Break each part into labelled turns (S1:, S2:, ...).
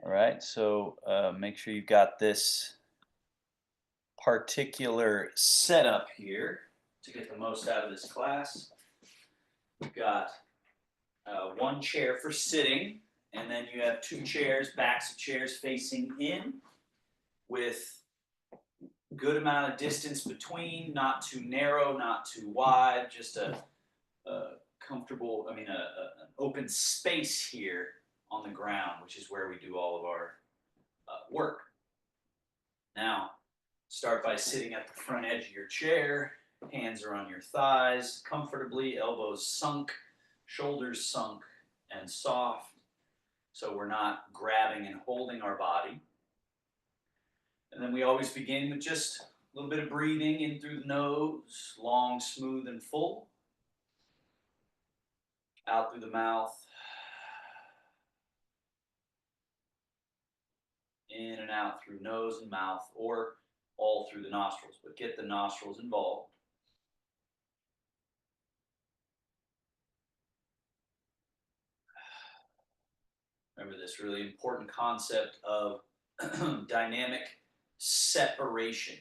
S1: All right, so make sure you've got this particular setup here to get the most out of this class. We've got one chair for sitting, and then you have two chairs, backs of chairs facing in with good amount of distance between, not too narrow, not too wide, just a comfortable, an open space here on the ground, which is where we do all of our work. Now, start by sitting at the front edge of your chair. Hands are on your thighs, comfortably, elbows sunk, shoulders sunk and soft. So we're not grabbing and holding our body. And then we always begin with just a little bit of breathing in through the nose, long, smooth, and full. Out through the mouth. In and out through nose and mouth, or all through the nostrils, but get the nostrils involved. Remember this really important concept of dynamic separation,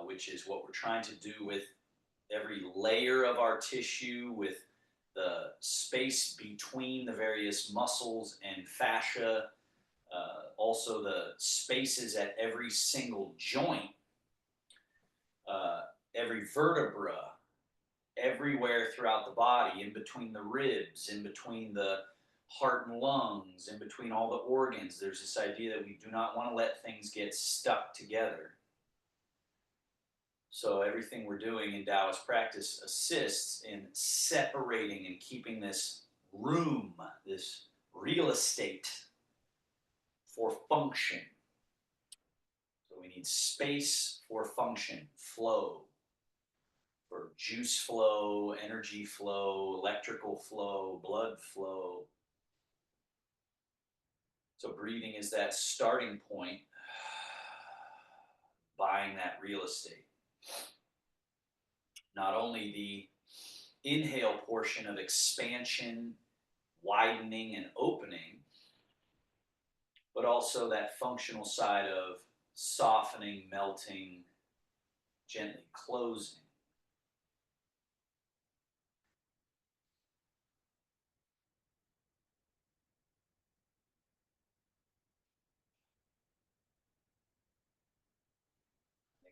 S1: which is what we're trying to do with every layer of our tissue, with the space between the various muscles and fascia, also the spaces at every single joint, every vertebra, everywhere throughout the body, in between the ribs, in between the heart and lungs, in between all the organs. There's this idea that we do not want to let things get stuck together. So everything we're doing in Taoist practice assists in separating and keeping this room, this real estate for function. So we need space for function, flow, for juice flow, energy flow, electrical flow, blood flow. So breathing is that starting point, buying that real estate. Not only the inhale portion of expansion, widening, and opening, but also that functional side of softening, melting, gently closing.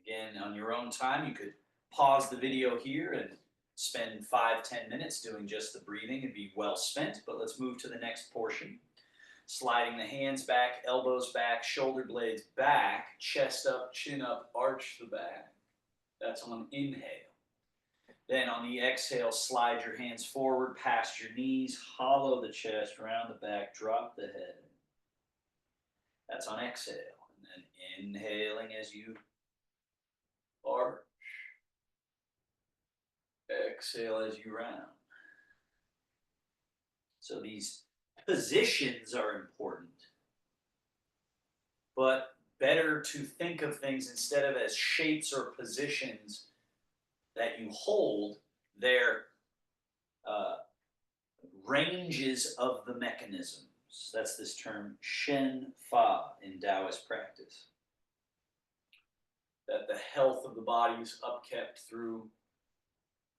S1: Again, on your own time, you could pause the video here and spend 5-10 minutes doing just the breathing and be well spent, but let's move to the next portion. Sliding the hands back, elbows back, shoulder blades back, chest up, chin up, arch the back. That's on inhale. Then on the exhale, slide your hands forward past your knees, hollow the chest, round the back, drop the head. That's on exhale. And then inhaling as you arch. Exhale as you round. So these positions are important, but better to think of things instead of as shapes or positions that you hold, they're ranges of the mechanisms. That's this term Shen Fa in Taoist practice. That the health of the body is upkept through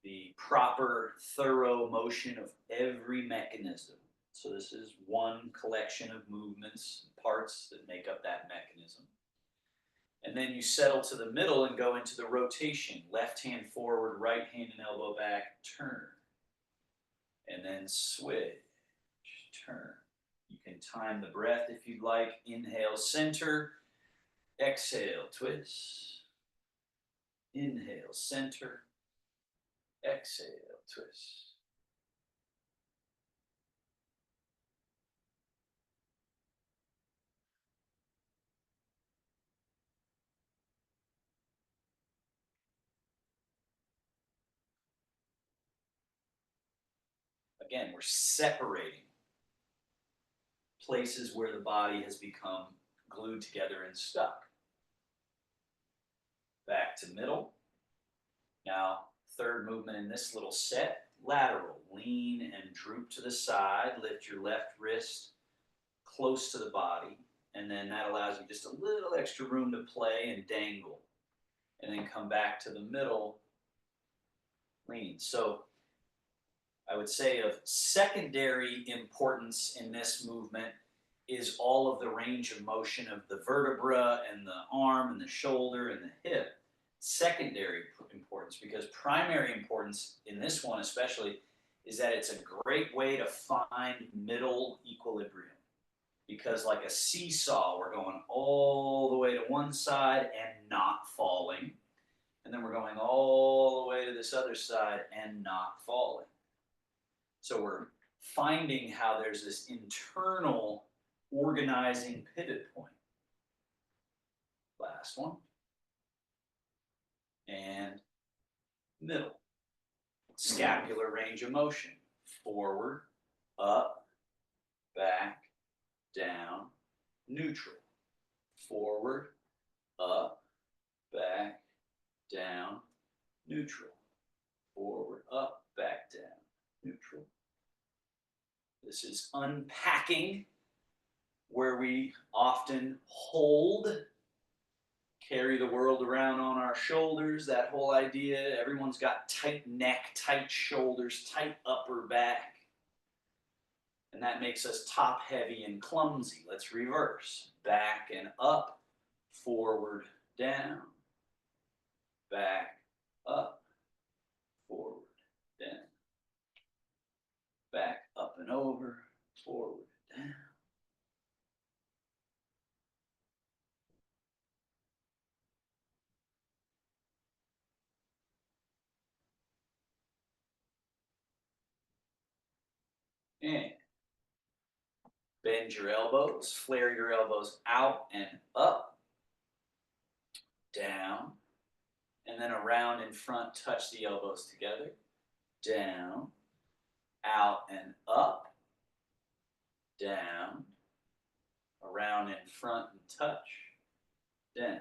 S1: the proper, thorough motion of every mechanism. So this is one collection of movements, parts that make up that mechanism. And then you settle to the middle and go into the rotation. Left hand forward, right hand and elbow back, turn. And then switch, turn. You can time the breath if you'd like. Inhale, center. Exhale, twist. Inhale, center. Exhale, twist. Again, we're separating places where the body has become glued together and stuck. Back to middle. Now, third movement in this little set lateral. Lean and droop to the side. Lift your left wrist close to the body. And then that allows you just a little extra room to play and dangle. And then come back to the middle, lean. So I would say of secondary importance in this movement is all of the range of motion of the vertebra and the arm and the shoulder and the hip. Secondary importance, because primary importance in this one especially is that it's a great way to find middle equilibrium. Because like a seesaw, we're going all the way to one side and not falling. And then we're going all the way to this other side and not falling. So we're finding how there's this internal organizing pivot point. Last one. And middle. Scapular range of motion. Forward, up, back, down, neutral. Forward, up, back, down, neutral. Forward, up, back, down, neutral. This is unpacking, where we often hold, carry the world around on our shoulders, that whole idea. Everyone's got tight neck, tight shoulders, tight upper back. And that makes us top heavy and clumsy. Let's reverse. Back and up, forward, down, back, up, forward, down, back, up and over, forward, down. And bend your elbows, flare your elbows out and up, down, and then around in front, touch the elbows together, down, out and up, down, around in front and touch, down,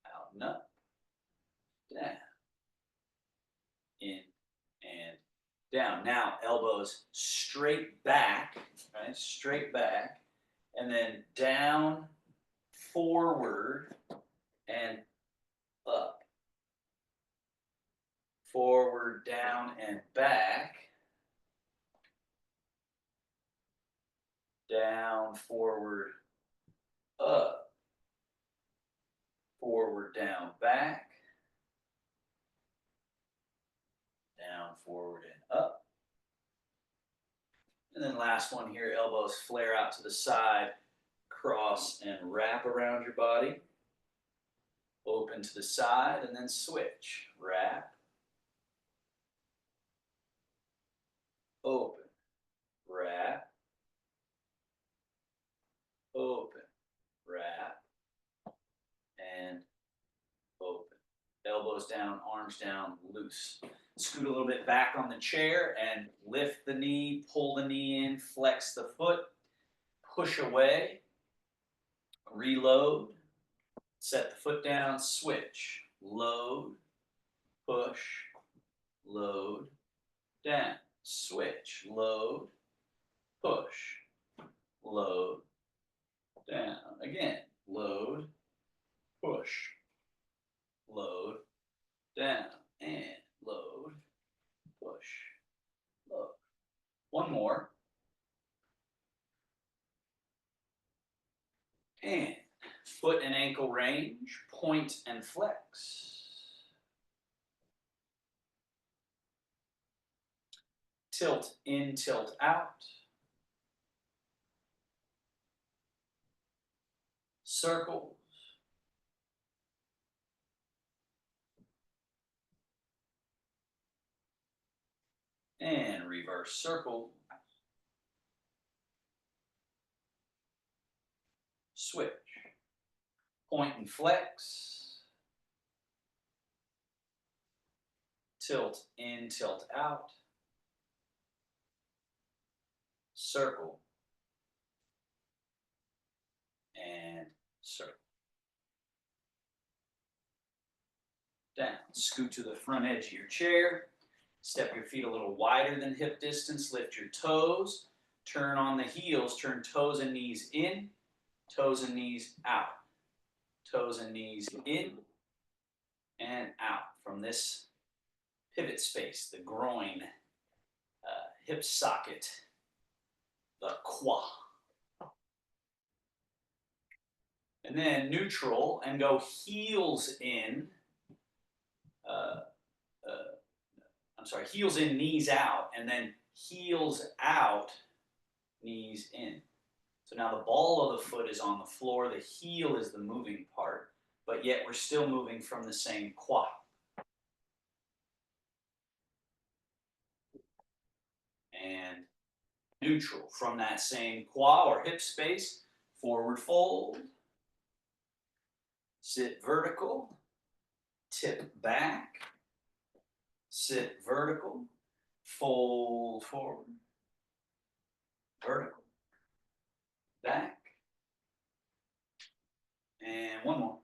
S1: out and up, down, in and down. Now, elbows straight back, right? Straight back, and then down, forward, and up. Forward, down, and back. Down, forward, up. Forward, down, back. Down, forward, and up. And then last one here, elbows flare out to the side, cross and wrap around your body. Open to the side and then switch. Wrap. Open. Wrap. Open. Wrap. And open. Elbows down, arms down, loose. Scoot a little bit back on the chair and lift the knee, pull the knee in, flex the foot, push away, reload, set the foot down, switch, load, push, load, down, switch, load, push, load, down, again, load, push, load, down, and load, push, load. One more. And foot and ankle range, point and flex. Tilt in, tilt out. Circles. And reverse circle. Switch. Point and flex. Tilt in, tilt out. Circle. And circle. down. Scoot to the front edge of your chair. Step your feet a little wider than hip distance. Lift your toes. Turn on the heels. Turn toes and knees in. Toes and knees out. Toes and knees in and out from this pivot space, the groin, hip socket, the quad. And then neutral and go heels in. Heels in, knees out, and then heels out, knees in. So now the ball of the foot is on the floor, the heel is the moving part, but yet we're still moving from the same quad. And neutral from that same quad or hip space, forward fold, sit vertical, tip back, sit vertical, fold forward, vertical, back, and one more.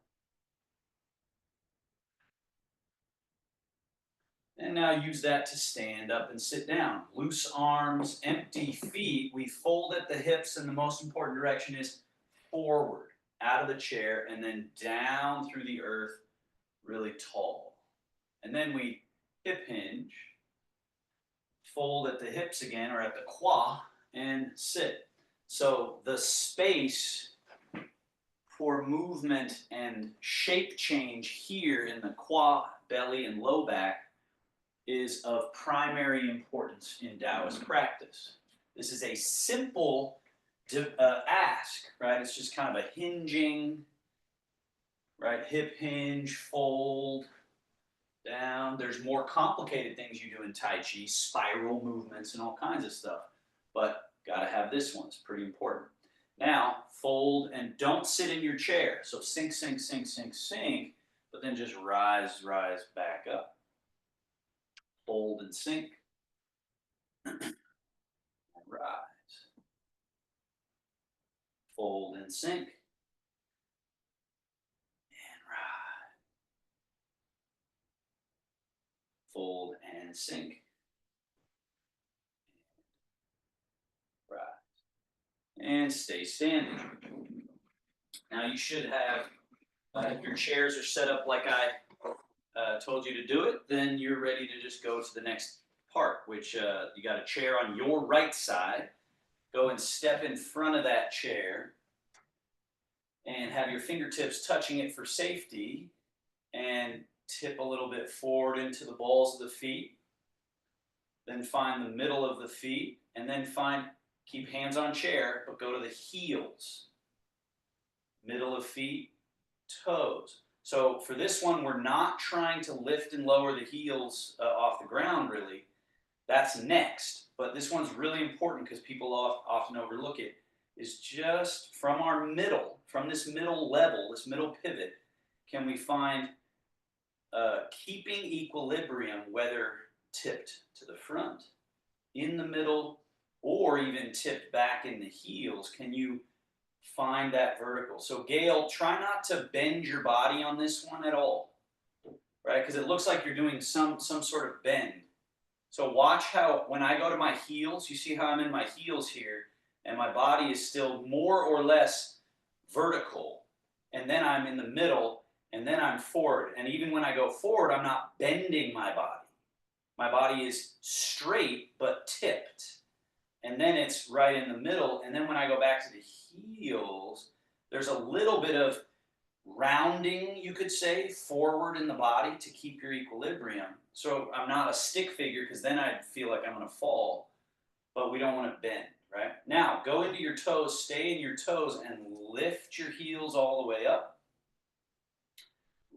S1: And now use that to stand up and sit down. Loose arms, empty feet. We fold at the hips, and the most important direction is forward, out of the chair, and then down through the earth, really tall. And then we hip hinge, fold at the hips again, or at the quad, and sit. So the space for movement and shape change here in the quad, belly, and low back is of primary importance in Taoist practice. This is a simple ask, right? It's just kind of a hinging, right? Hip hinge, fold, down. There's more complicated things you do in Tai Chi, spiral movements and all kinds of stuff. But gotta have this one, it's pretty important. Now, fold and don't sit in your chair. So sink, sink, sink, sink, sink, but then just rise, rise back up. Fold and sink, and rise. Fold and sink, and rise. Fold and sink, and rise. And stay standing. Now you should have, if your chairs are set up like I told you to do it, then you're ready to just go to the next part, which you got a chair on your right side. Go and step in front of that chair and have your fingertips touching it for safety, and tip a little bit forward into the balls of the feet. Then find the middle of the feet, and then keep hands on chair, but go to the heels. Middle of feet, toes. So for this one, we're not trying to lift and lower the heels off the ground, really. That's next. But this one's really important because people often overlook it, is just from our middle, from this middle level, this middle pivot, can we find keeping equilibrium, whether tipped to the front, in the middle, or even tipped back in the heels. Can you find that vertical? So Gail, try not to bend your body on this one at all, right? Because it looks like you're doing some sort of bend. So watch how, when I go to my heels, you see how I'm in my heels here, and my body is still more or less vertical, and then I'm in the middle, and then I'm forward. And even when I go forward, I'm not bending my body. My body is straight but tipped. And then it's right in the middle. And then when I go back to the heels, there's a little bit of rounding, you could say, forward in the body to keep your equilibrium. So I'm not a stick figure, because then I'd feel like I'm going to fall. But we don't want to bend, right? Now, go into your toes, stay in your toes, and lift your heels all the way up.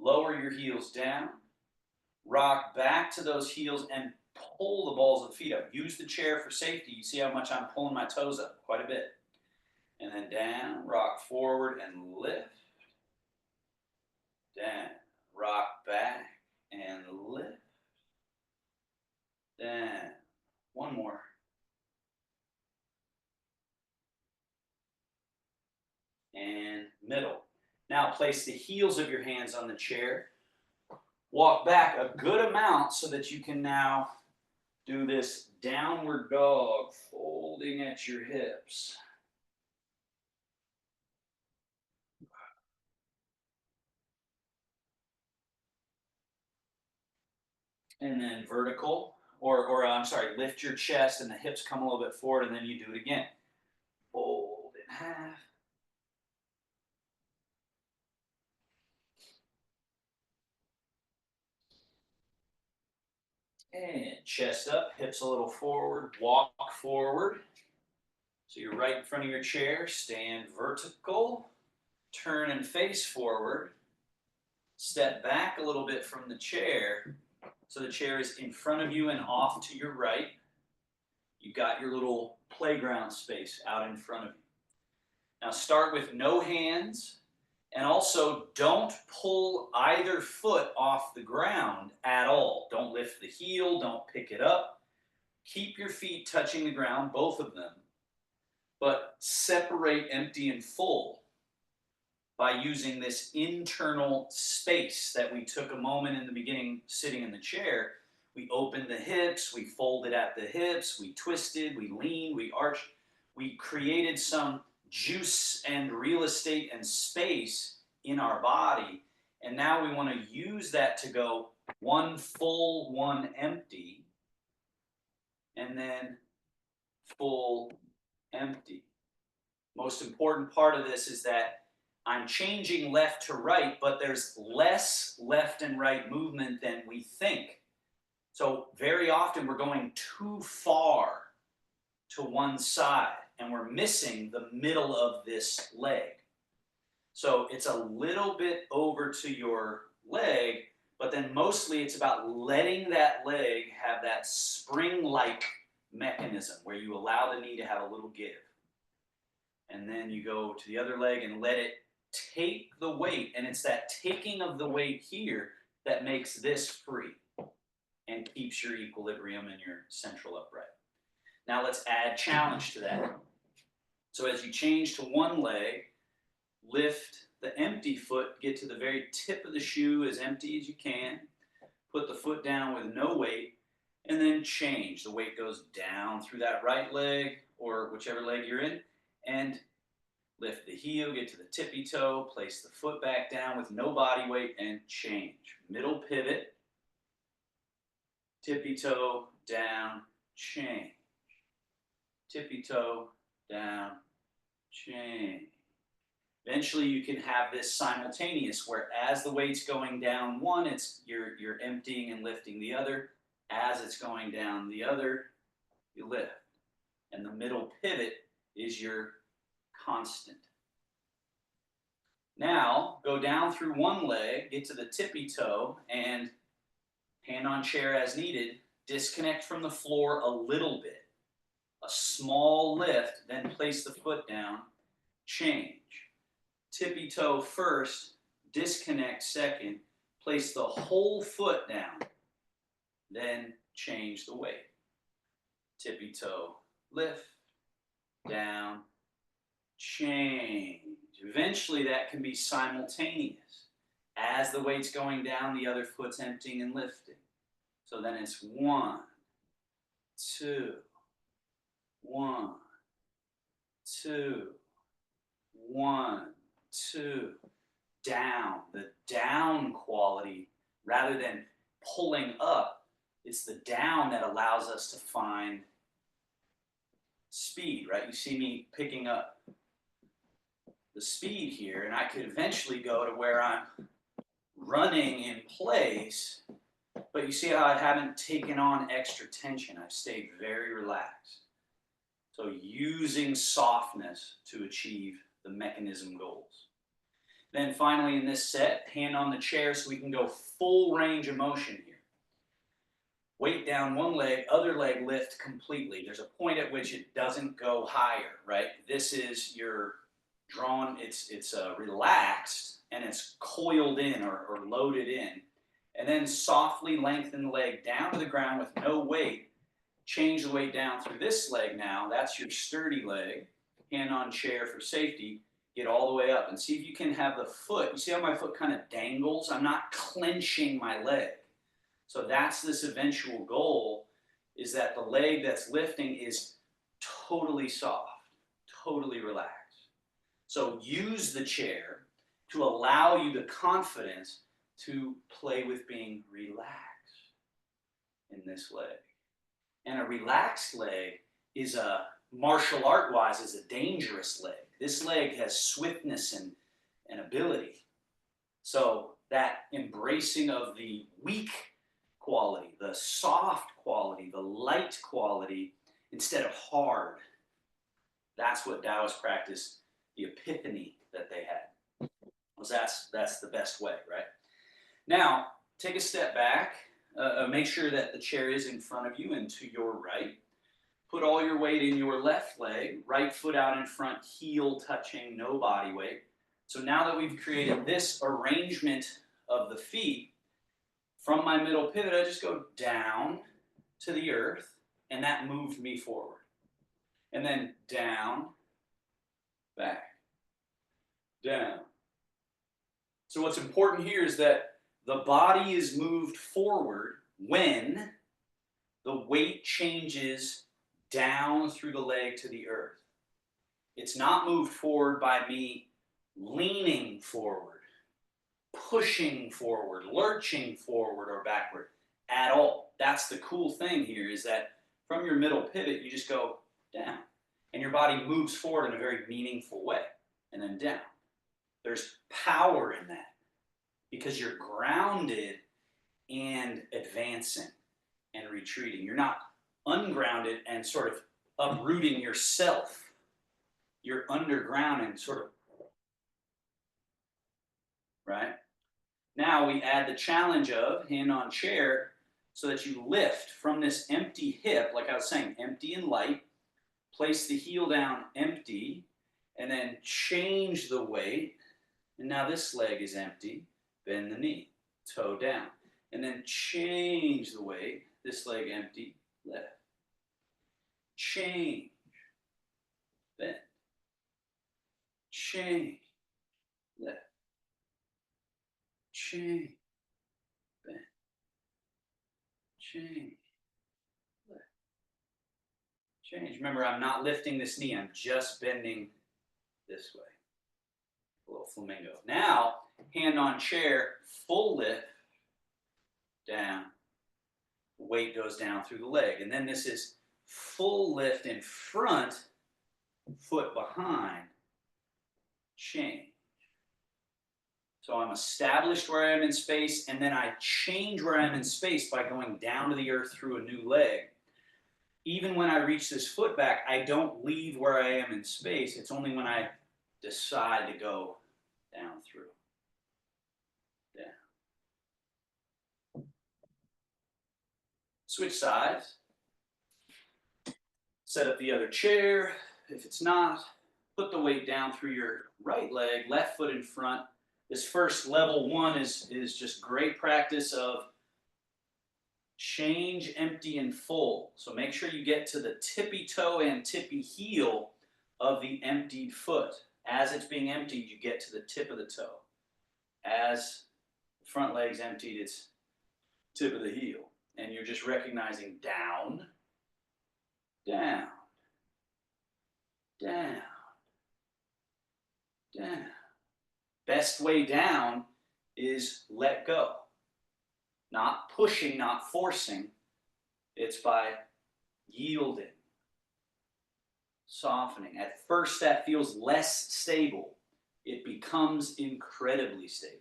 S1: Lower your heels down. Rock back to those heels and pull the balls of the feet up. Use the chair for safety. You see how much I'm pulling my toes up? Quite a bit. And then down, rock forward and lift. Down, rock back and lift. Down. One more. And middle. Now place the heels of your hands on the chair. Walk back a good amount so that you can now do this downward dog, folding at your hips. And then vertical, or I'm sorry, lift your chest and the hips come a little bit forward, and then you do it again. Fold in half. And chest up, hips a little forward, walk forward. So you're right in front of your chair, stand vertical, turn and face forward, step back a little bit from the chair, so the chair is in front of you and off to your right. You've got your little playground space out in front of you. Now start with no hands, and also don't pull either foot off the ground at all. Don't lift the heel, don't pick it up. Keep your feet touching the ground, both of them, but separate empty and full by using this internal space that we took a moment in the beginning sitting in the chair. We opened the hips, we folded at the hips, we twisted, we leaned, we arched. We created some juice and real estate and space in our body. And now we want to use that to go one full, one empty, and then full, empty. Most important part of this is that I'm changing left to right, but there's less left and right movement than we think. So very often we're going too far to one side, and we're missing the middle of this leg. So it's a little bit over to your leg, but then mostly it's about letting that leg have that spring-like mechanism where you allow the knee to have a little give. And then you go to the other leg and let it take the weight, and it's that taking of the weight here that makes this free and keeps your equilibrium and your central upright. Now let's add challenge to that. So as you change to one leg, lift the empty foot, get to the very tip of the shoe as empty as you can, put the foot down with no weight, and then change. The weight goes down through that right leg or whichever leg you're in, and lift the heel, get to the tippy toe, place the foot back down with no body weight, and change. Middle pivot, tippy toe, down, change. Tippy toe, down, change. Eventually you can have this simultaneous where as the weight's going down one, you're emptying and lifting the other. As it's going down the other, you lift. And the middle pivot is your constant. Now go down through one leg, get to the tippy toe, and hand on chair as needed, disconnect from the floor a little bit. A small lift, then place the foot down, change. Tippy toe first, disconnect second, place the whole foot down, then change the weight. Tippy toe, lift, down, change. Eventually that can be simultaneous. As the weight's going down, the other foot's emptying and lifting. So then it's 1, 2, 1, 2, 1, 2, down. The down quality, rather than pulling up, it's the down that allows us to find speed, right? You see me picking up the speed here, and I could eventually go to where I'm running in place, but you see how I haven't taken on extra tension. I've stayed very relaxed. So using softness to achieve the mechanism goals. Then finally in this set, hand on the chair so we can go full range of motion here. Weight down one leg, other leg lift completely. There's a point at which it doesn't go higher, right? This is your drawn, it's relaxed and it's coiled in or loaded in. And then softly lengthen the leg down to the ground with no weight. Change the weight down through this leg now. That's your sturdy leg. Hand on chair for safety. Get all the way up and see if you can have the foot. You see how my foot kind of dangles? I'm not clenching my leg. So that's this eventual goal, is that the leg that's lifting is totally soft, totally relaxed. So use the chair to allow you the confidence to play with being relaxed in this leg. And a relaxed leg is martial art wise, is a dangerous leg. This leg has swiftness and ability. So that embracing of the weak quality, the soft quality, the light quality, instead of hard, that's what Taoist practice, the epiphany that they had. Was that's the best way, right? Now, take a step back. Make sure that the chair is in front of you and to your right. Put all your weight in your left leg, right foot out in front, heel touching, no body weight. So now that we've created this arrangement of the feet, from my middle pivot, I just go down to the earth, and that moved me forward. And then down, back, down. So what's important here is that the body is moved forward when the weight changes down through the leg to the earth. It's not moved forward by me leaning forward, pushing forward, lurching forward or backward at all. That's the cool thing here, is that from your middle pivot, you just go down. And your body moves forward in a very meaningful way, and then down. There's power in that because you're grounded and advancing and retreating. You're not ungrounded and sort of uprooting yourself. You're underground and sort of, right? Now we add the challenge of hand on chair so that you lift from this empty hip, like I was saying, empty and light. Place the heel down empty, and then change the weight. And now this leg is empty. Bend the knee, toe down. And then change the weight. This leg empty, lift. Change, bend. Change, lift. Change, bend. Change, lift. Change. Remember, I'm not lifting this knee. I'm just bending this way. A little flamingo. Now, hand on chair, full lift, down. Weight goes down through the leg. And then this is full lift in front, foot behind, change. So I'm established where I am in space, and then I change where I am in space by going down to the earth through a new leg. Even when I reach this foot back, I don't leave where I am in space. It's only when I decide to go down through. Down. Switch sides. Set up the other chair. If it's not, put the weight down through your right leg, left foot in front. This first level one is just great practice of change, empty, and full. So make sure you get to the tippy toe and tippy heel of the emptied foot. As it's being emptied, you get to the tip of the toe. As the front leg's emptied, it's tip of the heel. And you're just recognizing down, down, down, down. Best way down is let go. Not pushing, not forcing. It's by yielding, softening. At first, that feels less stable. It becomes incredibly stable.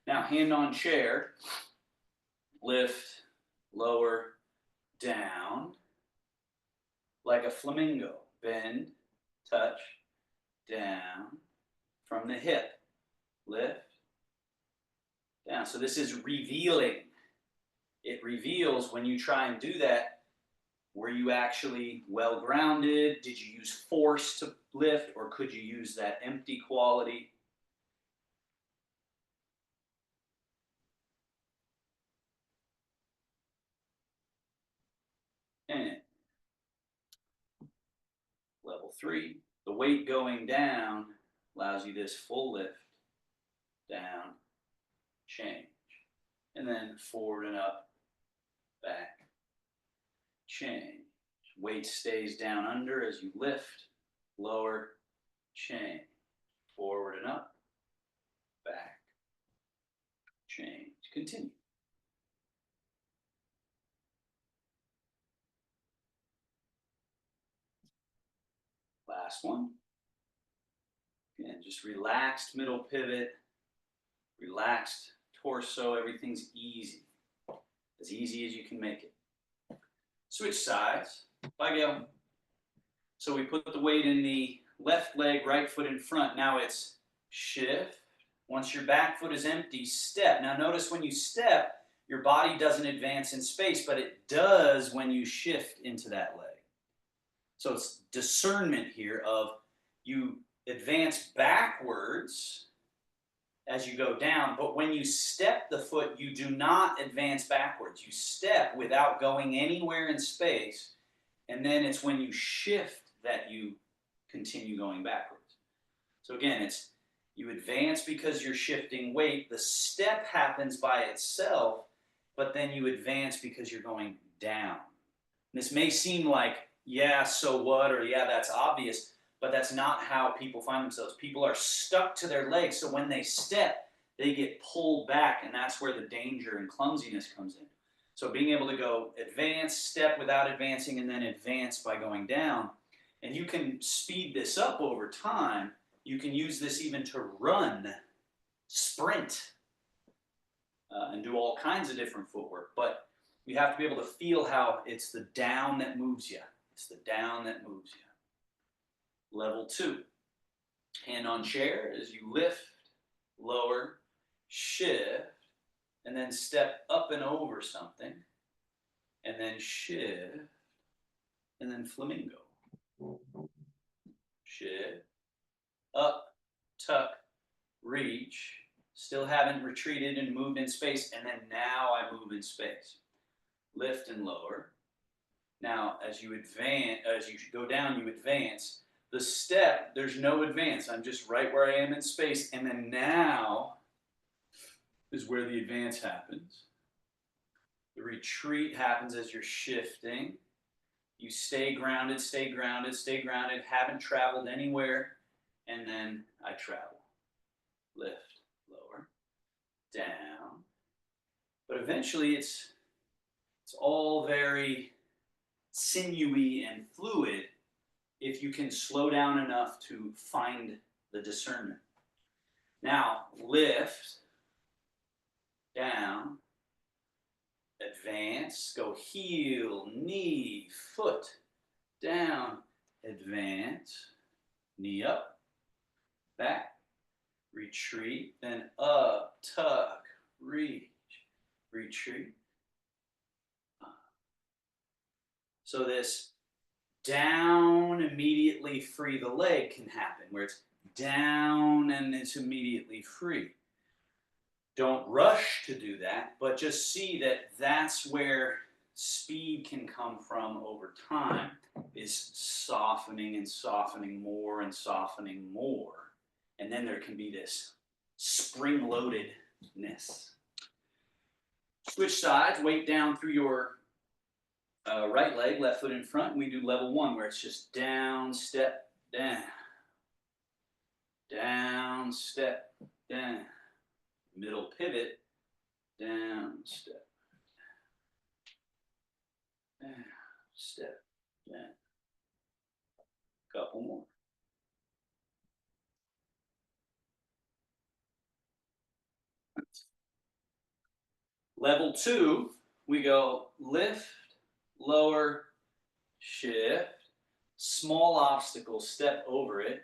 S1: Now, hand on chair, lift, lower, down, like a flamingo. Bend, touch, down, from the hip. Lift, down. So this is revealing. It reveals when you try and do that, were you actually well grounded? Did you use force to lift, or could you use that empty quality? And level 3, the weight going down, allows you this full lift, down, change. And then forward and up, back, change. Weight stays down under as you lift, lower, change. Forward and up, back, change. Continue. Last one. Again, just relaxed middle pivot, relaxed torso, everything's easy. As easy as you can make it. Switch sides. Bye, Gail. So we put the weight in the left leg, right foot in front. Now it's shift. Once your back foot is empty, step. Now notice when you step, your body doesn't advance in space, but it does when you shift into that leg. So it's discernment here of you advance backwards as you go down, but when you step the foot, you do not advance backwards. You step without going anywhere in space, and then it's when you shift that you continue going backwards. So again, it's you advance because you're shifting weight. The step happens by itself, but then you advance because you're going down. This may seem like, yeah, so what, or yeah, that's obvious, but that's not how people find themselves. People are stuck to their legs, so when they step, they get pulled back, and that's where the danger and clumsiness comes in. So being able to go advance, step without advancing, and then advance by going down. And you can speed this up over time. You can use this even to run, sprint, and do all kinds of different footwork. But you have to be able to feel how it's the down that moves you. It's the down that moves you. Level 2. Hand on chair as you lift, lower, shift, and then step up and over something, and then shift, and then flamingo. Shift, up, tuck, reach, still haven't retreated and moved in space, and then now I move in space. Lift and lower. Now, as you advance, as you go down, you advance. The step, there's no advance. I'm just right where I am in space, and then now is where the advance happens. The retreat happens as you're shifting. You stay grounded, stay grounded, stay grounded, haven't traveled anywhere, and then I travel. Lift, lower, down. But eventually it's all very sinewy and fluid if you can slow down enough to find the discernment. Now, lift, down, advance, go heel, knee, foot, down, advance, knee up, back, retreat, then up, tuck, reach, retreat. So this down, immediately free the leg can happen, where it's down and it's immediately free. Don't rush to do that, but just see that that's where speed can come from over time, is softening and softening more and softening more. And then there can be this spring-loadedness. Switch sides, weight down through your right leg, left foot in front. We do level 1, where it's just down, step, down. Down, step, down. Middle pivot, down, step, down, step, down. Couple more. Level 2, we go lift, lower, shift, small obstacle, step over it,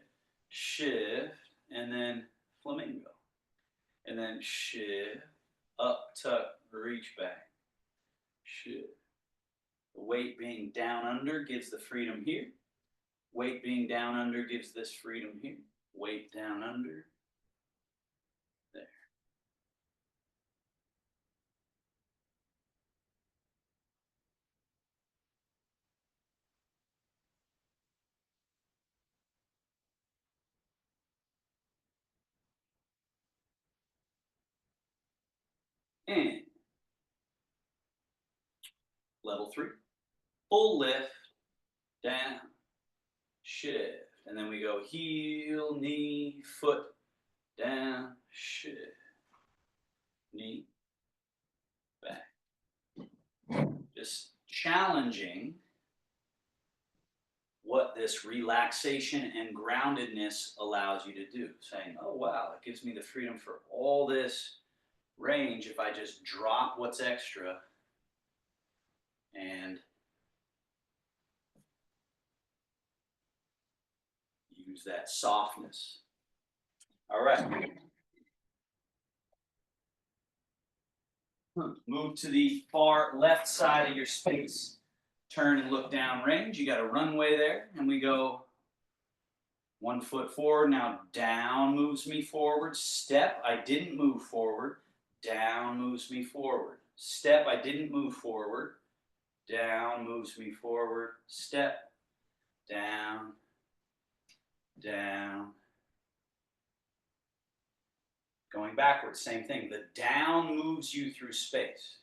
S1: shift, and then flamingo. And then shift, up, tuck, reach back, shift. The weight being down under gives the freedom here. Weight being down under gives this freedom here. Weight down under, there. in. Level 3. Full lift, down, shift. And then we go heel, knee, foot, down, shift. Knee, back. Just challenging what this relaxation and groundedness allows you to do. Saying, oh wow, it gives me the freedom for all this range if I just drop what's extra and use that softness. All right. Move to the far left side of your space. Turn and look down range. You got a runway there, and we go 1 foot forward. Now down moves me forward. Step, I didn't move forward. Down moves me forward. Step, I didn't move forward. Down moves me forward. Step, down, down. Going backwards, same thing. The down moves you through space.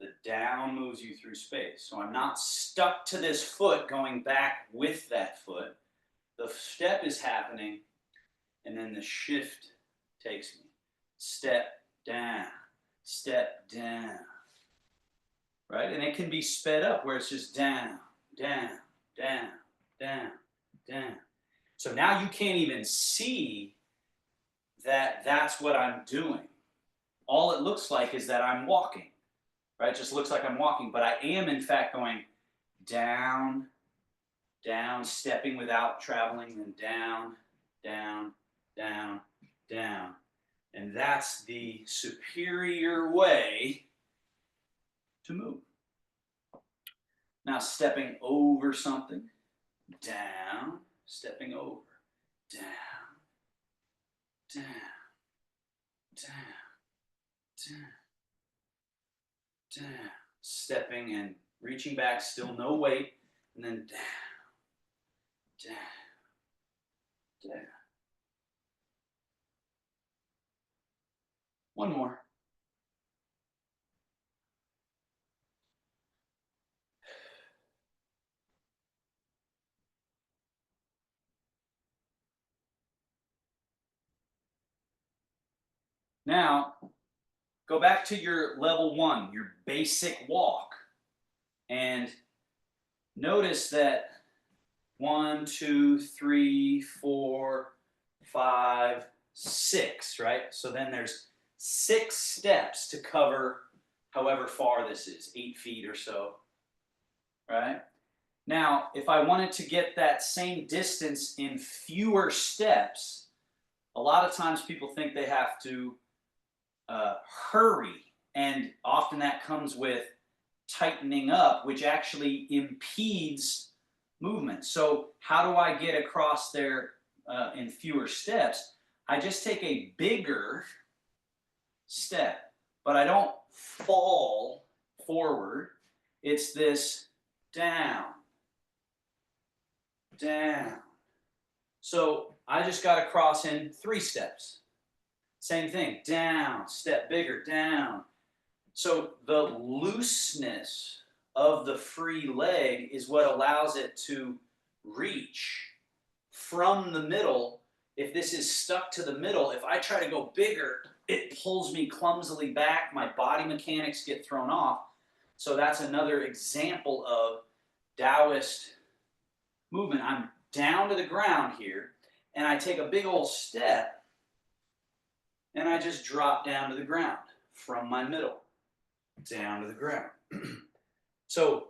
S1: The down moves you through space. So I'm not stuck to this foot going back with that foot. The step is happening, and then the shift takes me. Step down, right? And it can be sped up where it's just down, down, down, down, down. So now you can't even see that that's what I'm doing. All it looks like is that I'm walking, right? It just looks like I'm walking, but I am in fact going down, down, stepping without traveling, and down, down, down, down. And that's the superior way to move. Now stepping over something, down, stepping over, down, down, down, down, down. Stepping and reaching back, still no weight, and then down, down, down. One more. Now, go back to your level 1, your basic walk, and notice that 1, 2, 3, 4, 5, 6, right? So then there's 6 steps to cover however far this is, 8 feet or so, right? Now, if I wanted to get that same distance in fewer steps, a lot of times people think they have to hurry, and often that comes with tightening up, which actually impedes movement. So how do I get across there in fewer steps? I just take a bigger step, but I don't fall forward. It's this down, down. So I just got to cross in 3 steps. Same thing, down, step bigger, down. So the looseness of the free leg is what allows it to reach from the middle. If this is stuck to the middle, if I try to go bigger, it pulls me clumsily back. My body mechanics get thrown off. So that's another example of Taoist movement. I'm down to the ground here, and I take a big old step, and I just drop down to the ground from my middle, down to the ground. So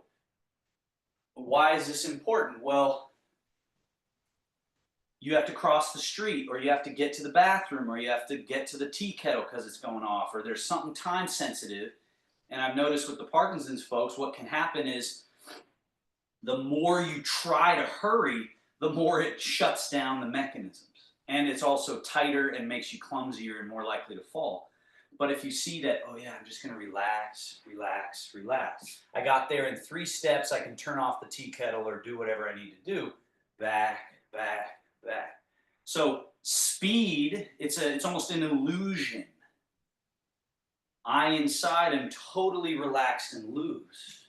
S1: why is this important? Well, you have to cross the street, or you have to get to the bathroom, or you have to get to the tea kettle because it's going off, or there's something time sensitive. And I've noticed with the Parkinson's folks, what can happen is the more you try to hurry, the more it shuts down the mechanisms. And it's also tighter and makes you clumsier and more likely to fall. But if you see that, oh yeah, I'm just going to relax, relax, relax. I got there in 3 steps. I can turn off the tea kettle or do whatever I need to do. Back, back, back. So speed, it's almost an illusion. I inside am totally relaxed and loose.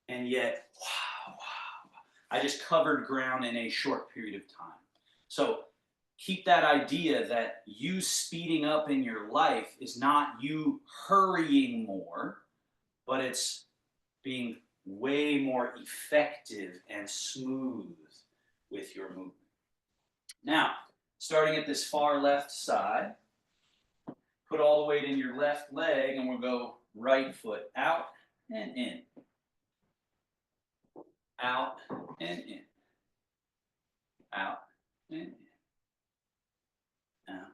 S1: And yet, wow, I just covered ground in a short period of time. So keep that idea that you speeding up in your life is not you hurrying more, but it's being way more effective and smooth with your movement. Now, starting at this far left side, put all the weight in your left leg, and we'll go right foot out and in. Out and in. Out and in. Out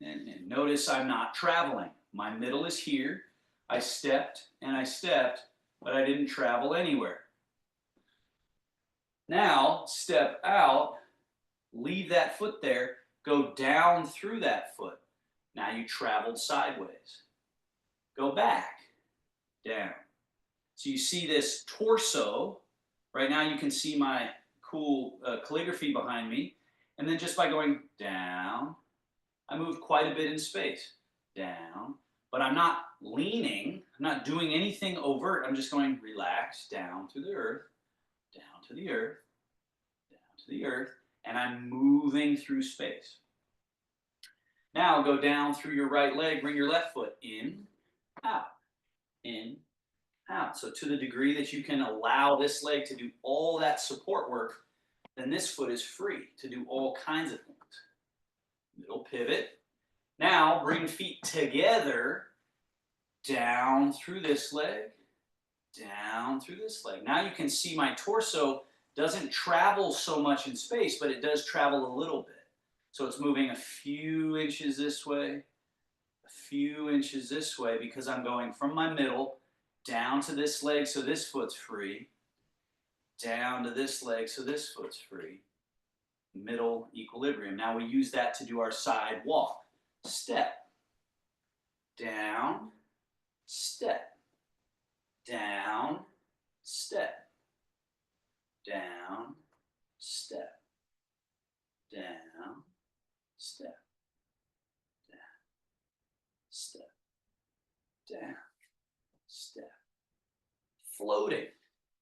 S1: and in. Notice I'm not traveling. My middle is here. I stepped and I stepped, but I didn't travel anywhere. Now, step out, leave that foot there, go down through that foot. Now you traveled sideways. Go back, down. So you see this torso. Right now you can see my cool calligraphy behind me. And then just by going down, I moved quite a bit in space. Down. But I'm not leaning. I'm not doing anything overt. I'm just going relax, down to the earth, down to the earth, down to the earth. And I'm moving through space. Now go down through your right leg, bring your left foot in, out. So to the degree that you can allow this leg to do all that support work, then this foot is free to do all kinds of things. Middle pivot. Now bring feet together, down through this leg, down through this leg. Now you can see my torso doesn't travel so much in space, but it does travel a little bit. So it's moving a few inches this way, a few inches this way, because I'm going from my middle down to this leg so this foot's free, down to this leg so this foot's free. Middle equilibrium. Now we use that to do our side walk. Step, down, step, down, step, down, step, down, step, down, step, down, step. Floating.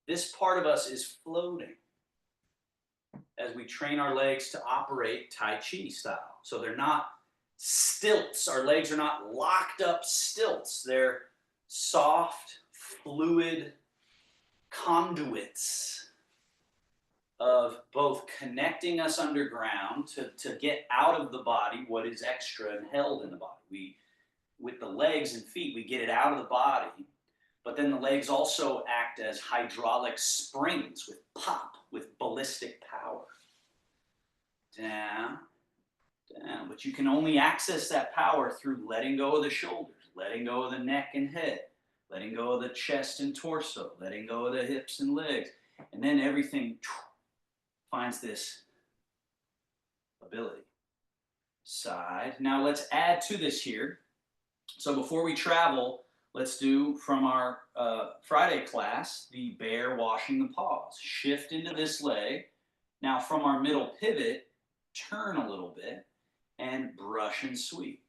S1: This part of us is floating as we train our legs to operate Tai Chi style. So they're not stilts. Our legs are not locked up stilts. They're soft, fluid conduits of both connecting us underground to get out of the body what is extra and held in the body. With the legs and feet, we get it out of the body, but then the legs also act as hydraulic springs with pop, with ballistic power. Down, down. But you can only access that power through letting go of the shoulders, letting go of the neck and head, letting go of the chest and torso, letting go of the hips and legs. And then everything finds this ability. Side. Now let's add to this here. So before we travel, let's do from our Friday class, the bear washing the paws. Shift into this leg. Now from our middle pivot, turn a little bit and brush and sweep.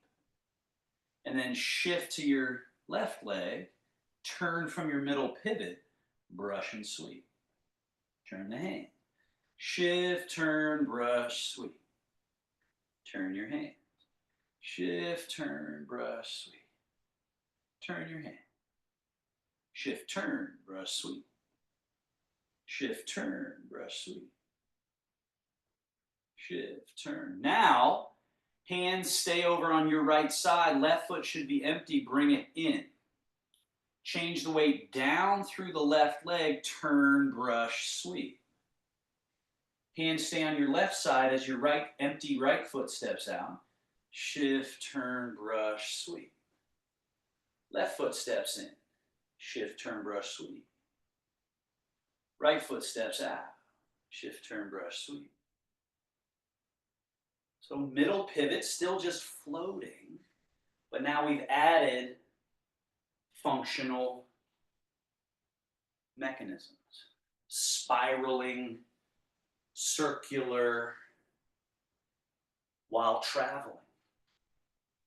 S1: And then shift to your left leg, turn from your middle pivot, brush and sweep. Turn the hand. Shift, turn, brush, sweep. Turn your hand. Shift, turn, brush, sweep. Turn your hand. Shift, turn, brush, sweep. Shift, turn, brush, sweep. Shift, turn. Now, hands stay over on your right side. Left foot should be empty. Bring it in. Change the weight down through the left leg. Turn, brush, sweep. Hands stay on your left side as your empty right foot steps out. Shift, turn, brush, sweep. Left foot steps in. Shift, turn, brush, sweep. Right foot steps out. Shift, turn, brush, sweep. So middle pivot, still just floating, but now we've added functional mechanisms. Spiraling, circular, while traveling.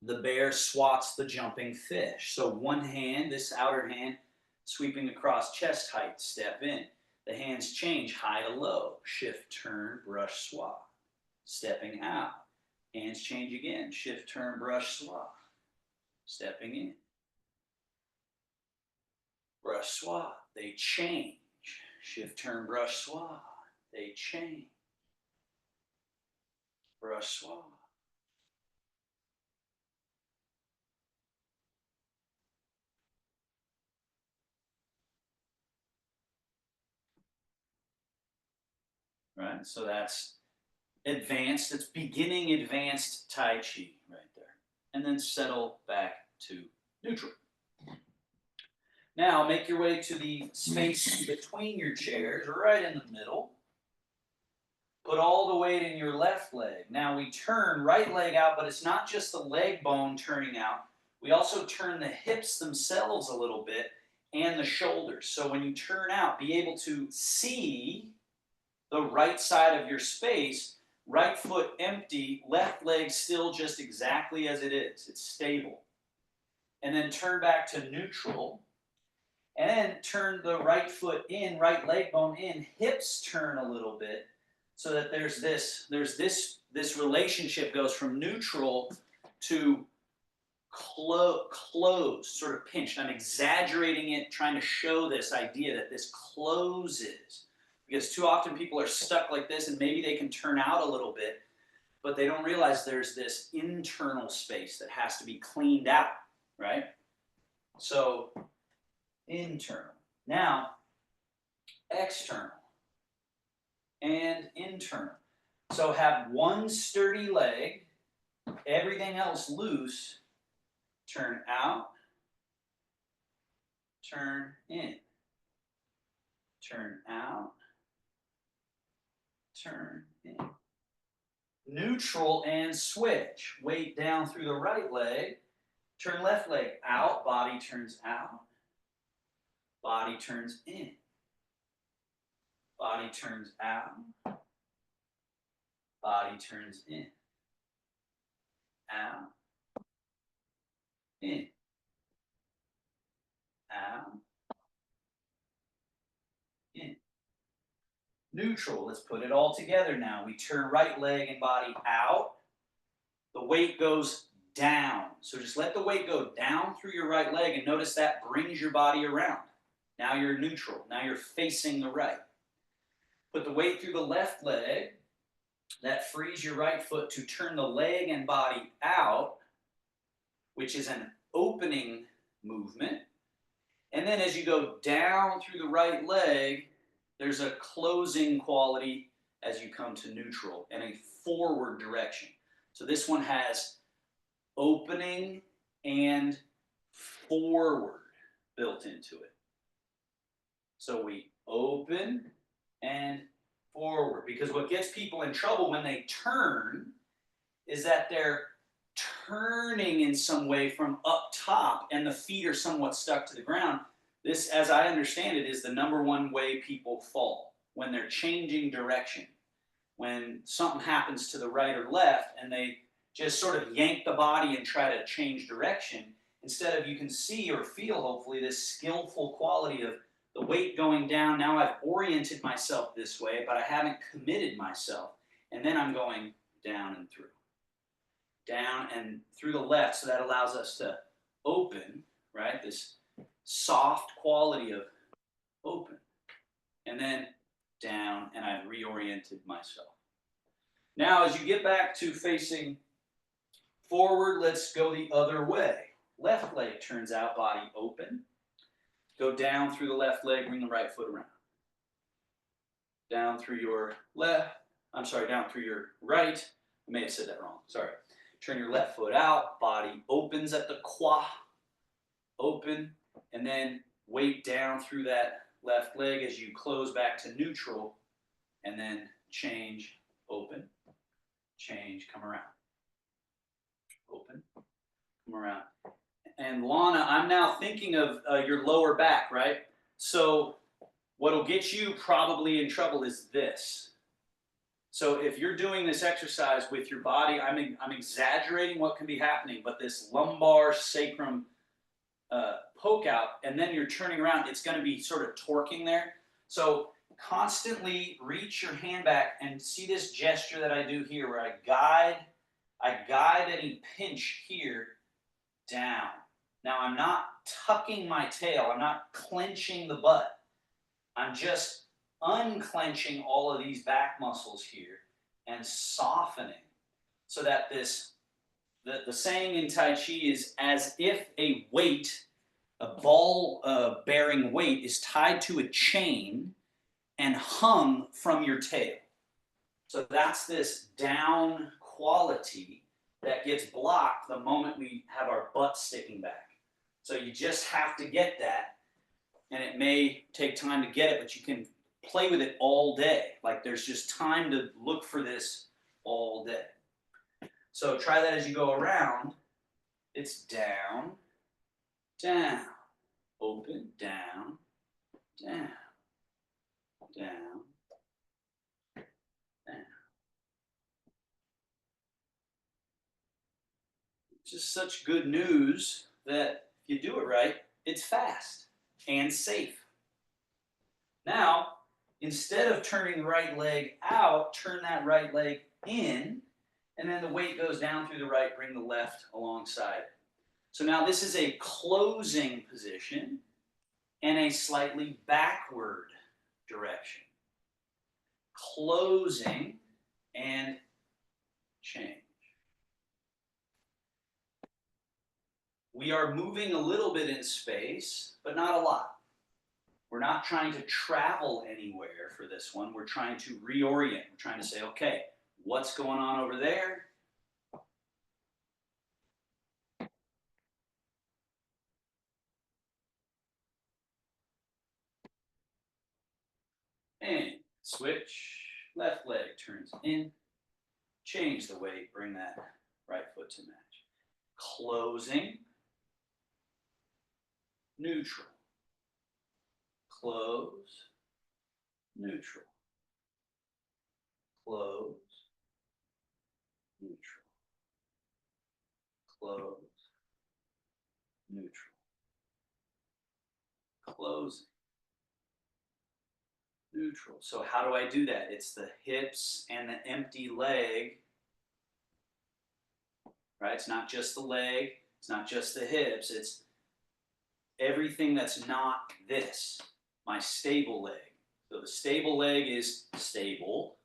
S1: the bear swats the jumping fish. So one hand, this outer hand, sweeping across chest height, step in. The hands change high to low, shift, turn, brush, swat. Stepping out, hands change again, shift, turn, brush, swat. Stepping in, brush, swat. They change, shift, turn, brush, swat. They change, brush, swat. Right, so that's advanced, it's beginning advanced Tai Chi right there. And then settle back to neutral. Now make your way to the space between your chairs, right in the middle. Put all the weight in your left leg. Now we turn right leg out, but it's not just the leg bone turning out. We also turn the hips themselves a little bit and the shoulders. So when you turn out, be able to see the right side of your space, right foot empty, left leg still just exactly as it is. It's stable. And then turn back to neutral. And then turn the right foot in, right leg bone in, hips turn a little bit so that there's this relationship goes from neutral to close, sort of pinched. I'm exaggerating it, trying to show this idea that this closes. Because too often people are stuck like this and maybe they can turn out a little bit, but they don't realize there's this internal space that has to be cleaned out, right? So, internal. Now, external and internal. So have one sturdy leg, everything else loose, turn out, turn in, turn out, turn in. Neutral and switch. Weight down through the right leg, turn left leg out, body turns out, body turns in, body turns out, body turns in, out, in, out, in. Neutral, let's put it all together now. We turn right leg and body out. The weight goes down. So just let the weight go down through your right leg and notice that brings your body around. Now you're neutral. Now you're facing the right. Put the weight through the left leg. That frees your right foot to turn the leg and body out, which is an opening movement. And then as you go down through the right leg, there's a closing quality as you come to neutral and a forward direction. So this one has opening and forward built into it. So we open and forward, because what gets people in trouble when they turn is that they're turning in some way from up top and the feet are somewhat stuck to the ground. This, as I understand it, is the number one way people fall, when they're changing direction. When something happens to the right or left and they just sort of yank the body and try to change direction, instead of, you can see or feel hopefully this skillful quality of the weight going down. Now I've oriented myself this way, but I haven't committed myself. And then I'm going down and through. Down and through the left, so that allows us to open, right? This soft quality of open. And then down, and I've reoriented myself. Now, as you get back to facing forward, let's go the other way. Left leg turns out, body open. Go down through the left leg, bring the right foot around. Down through your down through your right. I may have said that wrong, sorry. Turn your left foot out, body opens at the quad, open, and then weight down through that left leg as you close back to neutral, and then change, open, change, come around. Open, come around. And Lana, I'm now thinking of your lower back, right? So what'll get you probably in trouble is this. So if you're doing this exercise with your body, I'm exaggerating what can be happening, but this lumbar sacrum poke out, and then you're turning around, it's going to be sort of torquing there. So constantly reach your hand back and see this gesture that I do here where I guide any pinch here down. Now I'm not tucking my tail, I'm not clenching the butt. I'm just unclenching all of these back muscles here and softening so that the saying in Tai Chi is as if a weight, a ball bearing weight is tied to a chain and hung from your tail. So that's this down quality that gets blocked the moment we have our butt sticking back. So you just have to get that, and it may take time to get it, but you can play with it all day. Like there's just time to look for this all day. So try that as you go around. It's down, down, open, down, down, down, down. Just such good news that if you do it right, it's fast and safe. Now, instead of turning the right leg out, turn that right leg in, and then the weight goes down through the right, bring the left alongside. So now this is a closing position and a slightly backward direction. Closing and change. We are moving a little bit in space, but not a lot. We're not trying to travel anywhere for this one. We're trying to reorient. We're trying to say, okay, what's going on over there? And switch. Left leg turns in. Change the weight. Bring that right foot to match. Closing. Neutral. Close. Neutral. Close. Neutral. Close. Neutral. Closing. Neutral. So how do I do that? It's the hips and the empty leg, right? It's not just the leg. It's not just the hips. It's everything that's not this, my stable leg. So the stable leg is stable,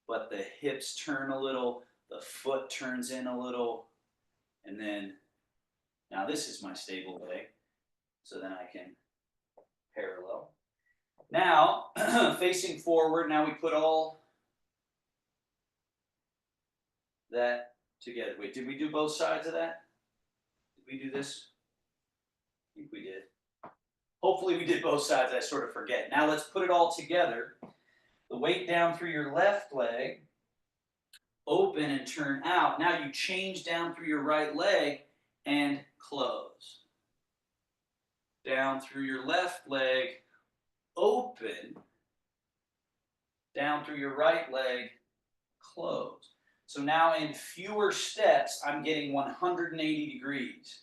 S1: but the hips turn a little, the foot turns in a little, and then now this is my stable leg. So then I can parallel. Now, facing forward, now we put all that together. Wait, did we do both sides of that? Did we do this? I think we did. Hopefully we did both sides. I sort of forget. Now let's put it all together. The weight down through your left leg, open and turn out. Now you change down through your right leg and close. Down through your left leg, open. Down through your right leg, close. So now in fewer steps, I'm getting 180 degrees.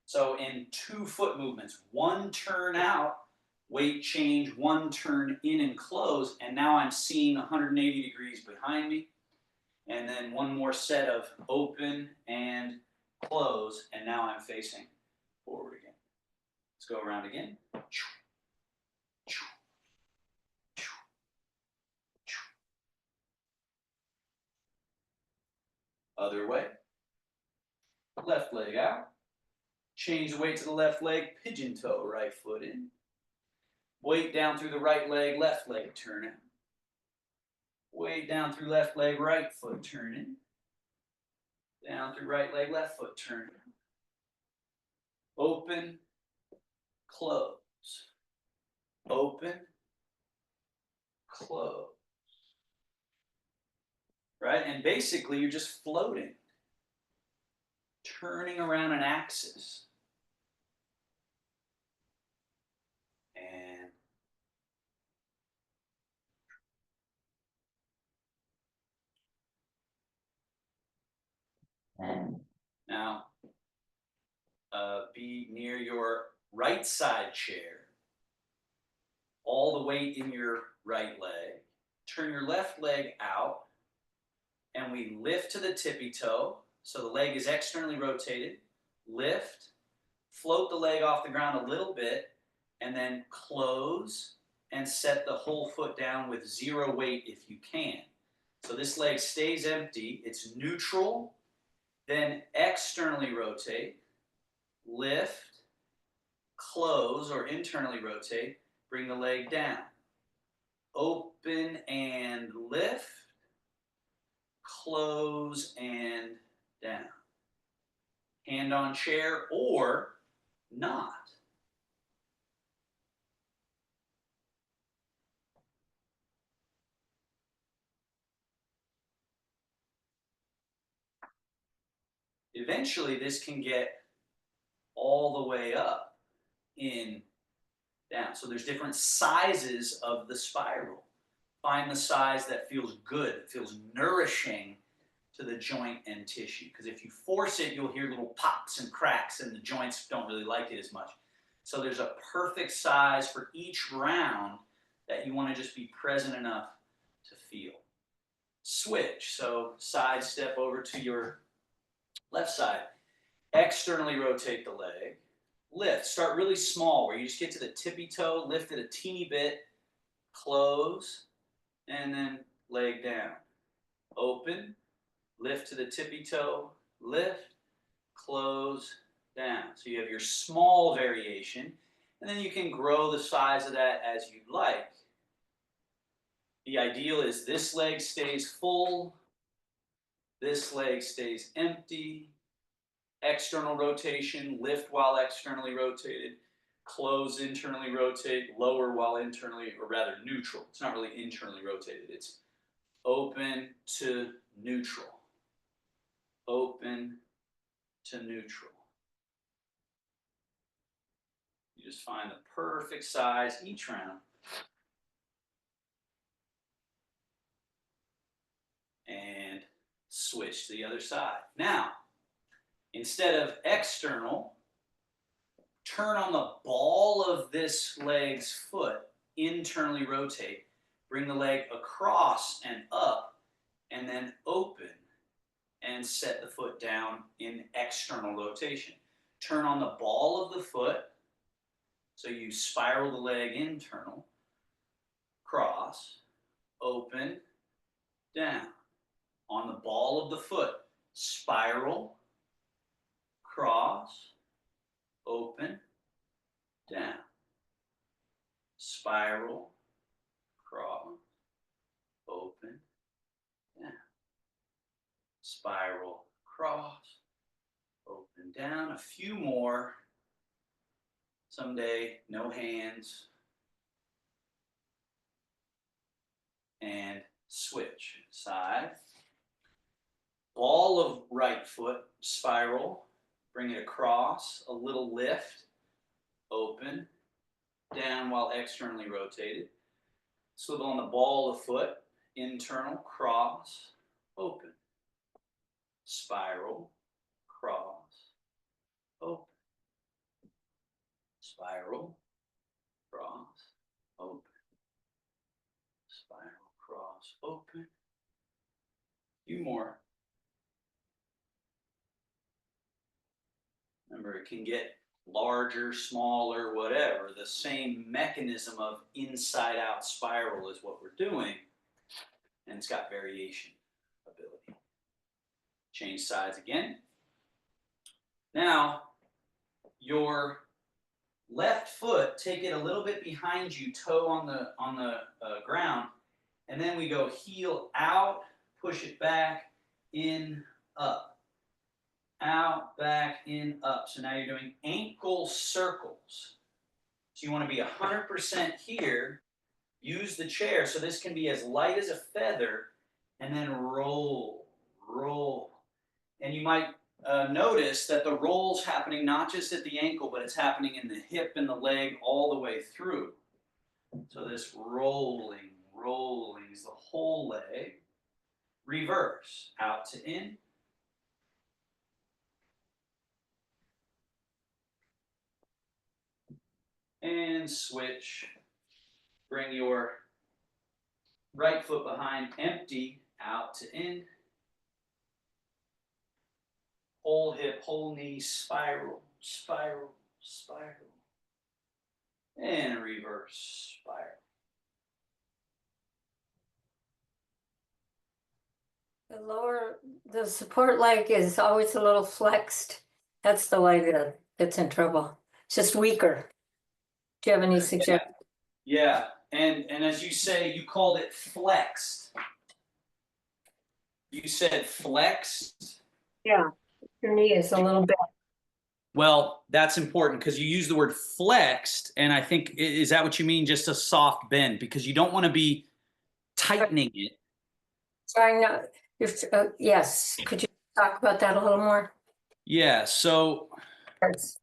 S1: So in 2 foot movements, 1 turn out, weight change, 1 turn in and close, and now I'm seeing 180 degrees behind me. And then 1 more set of open and close, and now I'm facing forward again. Let's go around again. Other way. Left leg out. Change the weight to the left leg, pigeon toe, right foot in. Weight down through the right leg, left leg turn in. Weight down through left leg, right foot turn in. Down through right leg, left foot turn in. Open, close. Open, close. Right? And basically you're just floating, turning around an axis. And Now, be near your right side chair. All the weight in your right leg. Turn your left leg out, and we lift to the tippy toe. So the leg is externally rotated. Lift, float the leg off the ground a little bit, and then close and set the whole foot down with zero weight if you can. So this leg stays empty. It's neutral. Then externally rotate, lift, close or internally rotate, bring the leg down. Open and lift, close and down. Hand on chair or not. Eventually, this can get all the way up, in, down. So there's different sizes of the spiral. Find the size that feels good, that feels nourishing to the joint and tissue. Because if you force it, you'll hear little pops and cracks, and the joints don't really like it as much. So there's a perfect size for each round that you want to just be present enough to feel. Switch. So side step over to your left side. Externally rotate the leg. Lift. Start really small where you just get to the tippy toe, lift it a teeny bit, close, and then leg down. Open, lift to the tippy toe, lift, close, down. So you have your small variation, and then you can grow the size of that as you'd like. The ideal is this leg stays full, this leg stays empty, external rotation, lift while externally rotated, close, internally rotate, lower while internally, or rather neutral. It's not really internally rotated. It's open to neutral. Open to neutral. You just find the perfect size each round. And switch to the other side. Now, instead of external, turn on the ball of this leg's foot, internally rotate, bring the leg across and up, and then open and set the foot down in external rotation. Turn on the ball of the foot, so you spiral the leg internal, cross, open, down. On the ball of the foot, spiral, cross, open, down. Spiral, cross, open, down. Spiral, cross, open, down. A few more. Someday, no hands. And switch. Side. Ball of right foot, spiral. Bring it across, a little lift, open, down while externally rotated. Swivel on the ball of foot, internal, cross, open. Spiral, cross, open. Spiral, cross, open. Spiral, cross, open. A few more. Remember, it can get larger, smaller, whatever. The same mechanism of inside-out spiral is what we're doing, and it's got variation ability. Change sides again. Now, your left foot, take it a little bit behind you, toe on the ground, and then we go heel out, push it back, in, up. Out, back, in, up. So now you're doing ankle circles. So you want to be 100% here. Use the chair so this can be as light as a feather, and then roll, roll. And you might notice that the roll's happening not just at the ankle, but it's happening in the hip and the leg all the way through. So this rolling, rolling is the whole leg. Reverse, out to in, and switch. Bring your right foot behind, empty, out to in. Whole hip, whole knee, spiral, spiral, spiral. And reverse, spiral.
S2: The support leg is always a little flexed. That's the leg that's in trouble. It's just weaker. Do you have any suggestions?
S1: Yeah, and as you say, you called it flexed. You said flexed?
S2: Yeah, your knee is a little bit.
S1: Well, that's important because you use the word flexed, and I think, is that what you mean? Just a soft bend, because you don't want to be tightening it.
S2: Trying not. Yes. Could you talk about that a little more?
S1: Yeah. So
S2: That's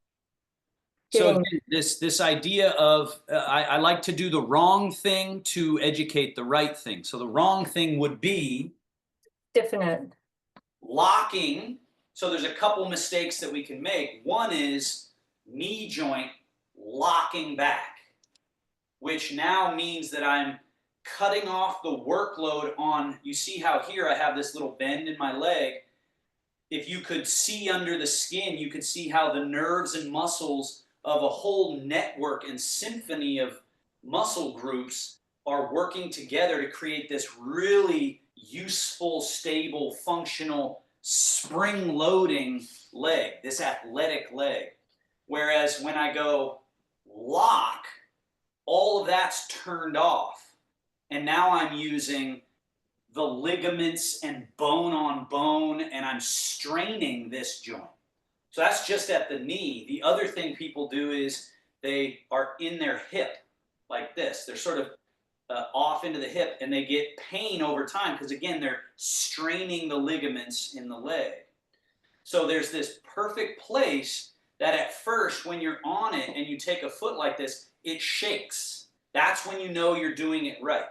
S1: So
S2: getting
S1: again, this idea of I like to do the wrong thing to educate the right thing. So the wrong thing would be
S2: different.
S1: locking. So there's a couple mistakes that we can make. One is knee joint locking back, which now means that I'm cutting off the workload on, you see how here I have this little bend in my leg. If you could see under the skin, you could see how the nerves and muscles of a whole network and symphony of muscle groups are working together to create this really useful, stable, functional, spring-loading leg, this athletic leg. Whereas when I go lock, all of that's turned off. And now I'm using the ligaments and bone on bone, and I'm straining this joint. So that's just at the knee. The other thing people do is they are in their hip like this. They're sort of off into the hip, and they get pain over time because, again, they're straining the ligaments in the leg. So there's this perfect place that at first, when you're on it and you take a foot like this, it shakes. That's when you know you're doing it right.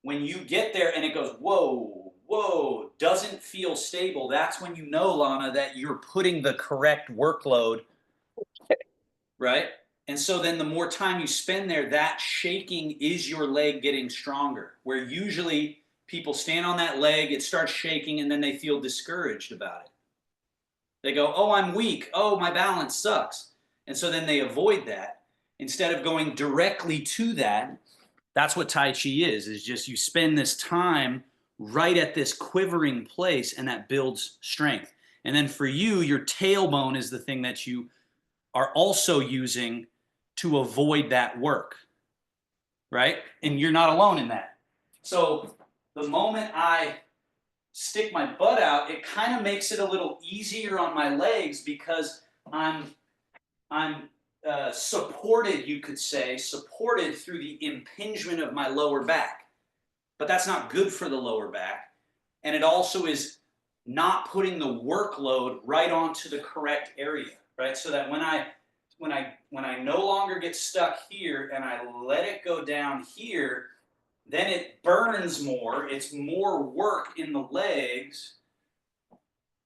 S1: When you get there and it goes, whoa, whoa, doesn't feel stable, that's when you know, Lana, that you're putting the correct workload, right? And so then the more time you spend there, that shaking is your leg getting stronger. Where usually people stand on that leg, it starts shaking, and then they feel discouraged about it. They go, oh, I'm weak. Oh, my balance sucks. And so then they avoid that. Instead of going directly to that, that's what Tai Chi is just you spend this time right at this quivering place, and that builds strength. And then for you, your tailbone is the thing that you are also using to avoid that work, right? And you're not alone in that. So the moment I stick my butt out, it kind of makes it a little easier on my legs because I'm supported, you could say, supported through the impingement of my lower back. But that's not good for the lower back. And it also is not putting the workload right onto the correct area, right? So that when I no longer get stuck here and I let it go down here, then it burns more. It's more work in the legs.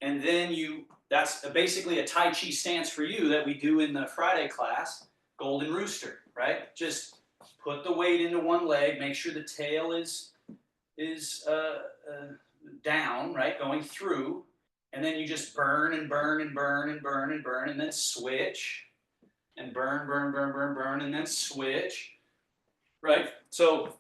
S1: And then that's basically a Tai Chi stance for you that we do in the Friday class, Golden Rooster, right? Just put the weight into one leg, make sure the tail is down, right, going through, and then you just burn and burn and burn and burn and burn, and then switch, and burn, burn, burn, burn, burn, and then switch, right? So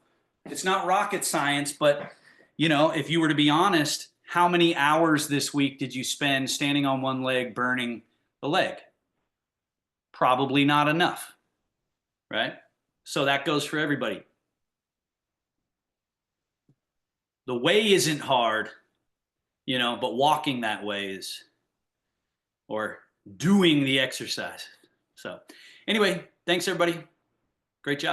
S1: it's not rocket science, but if you were to be honest, how many hours this week did you spend standing on one leg burning the leg? Probably not enough, right? So that goes for everybody. The way isn't hard, but walking that way is, or doing the exercise. So anyway, thanks everybody. Great job.